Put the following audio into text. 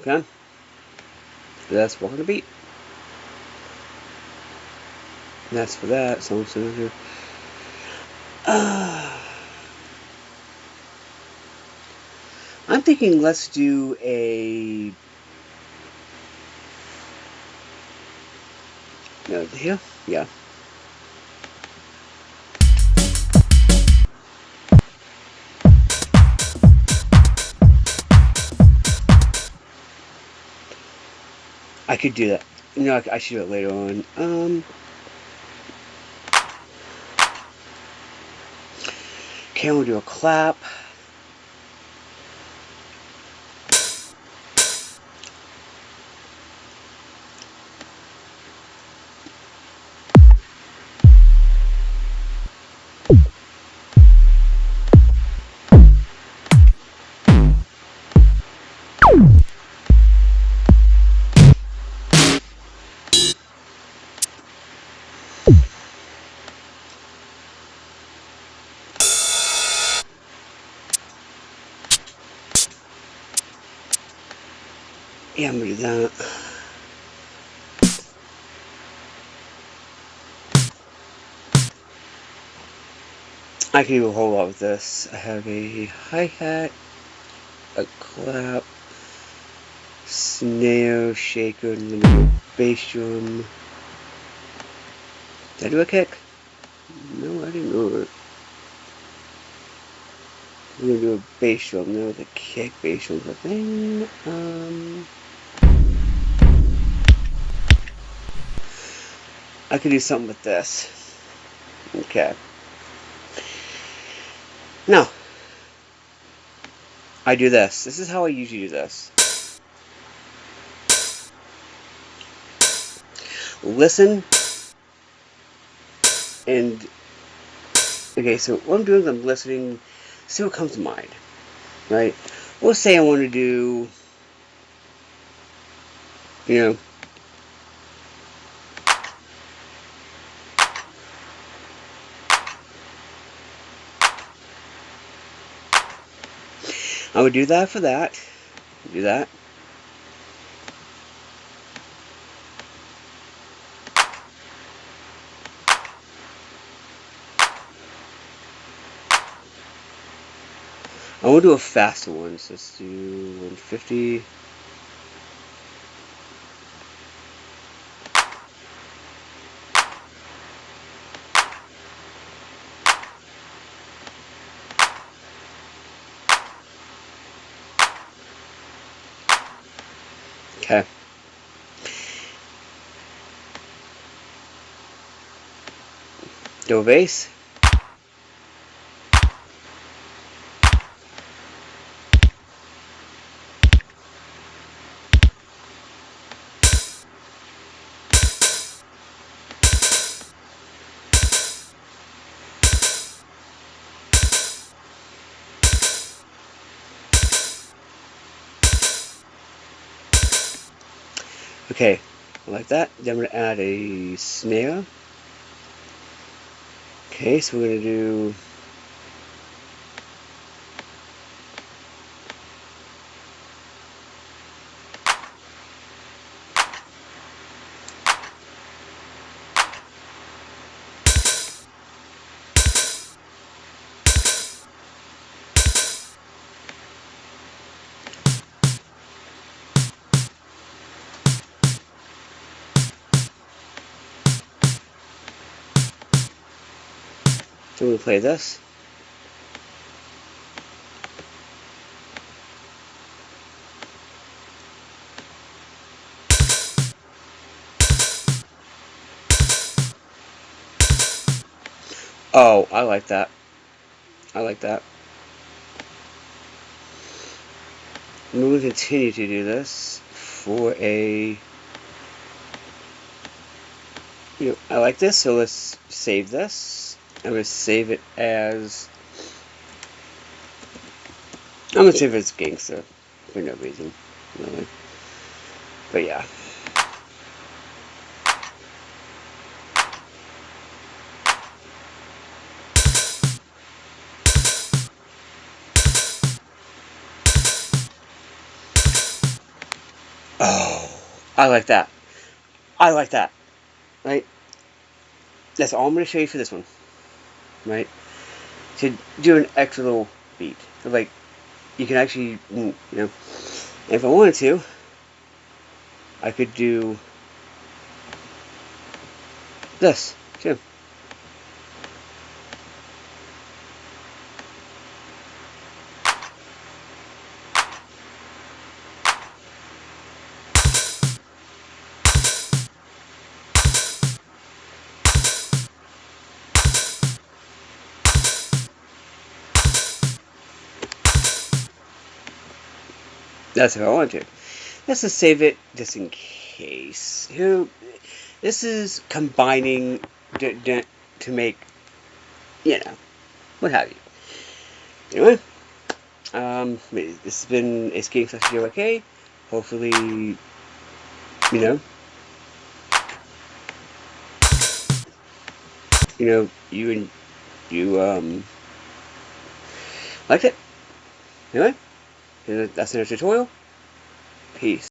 Okay? That's walking the beat. And that's for that. So I'm sitting here. I'm thinking let's do a. No, here? Yeah. I could do that. No, I should do it later on. Okay, we'll do a clap. Yeah, I'm gonna do that. I can do a whole lot with this. I have a hi-hat, a clap, snare, shaker, and then a bass drum. Did I do a kick? No, I didn't do it. I'm gonna do a bass drum. No, the kick bass drum's a thing. I could do something with this. Okay. Now, I do this. This is how I usually do this. Listen, and okay, so what I'm doing is I'm listening, see what comes to mind, right? We'll say I want to do, you know, I would do that for that. Do that. I want to do a faster one, so let's do 150. Okay. Double bass. Okay, like that. Then I'm going to add a snare. Okay, so we're going to do so we're going to play this. Oh, I like that. I like that. And we'll continue to do this for a, I like this, so let's save this. I'm going to save it as, I'm going to save it as Gangsta for no reason, really. But yeah. Oh, I like that. I like that. Right? That's all I'm going to show you for this one. Right? To do an extra little beat. Like, you can actually, you know, if I wanted to, I could do this, too. That's if I wanted to. Let's just save it just in case. This is combining to make, you know, what have you. Anyway, this has been a skating session DA-JYK. Hopefully, you liked it. Anyway, that's another tutorial. Peace.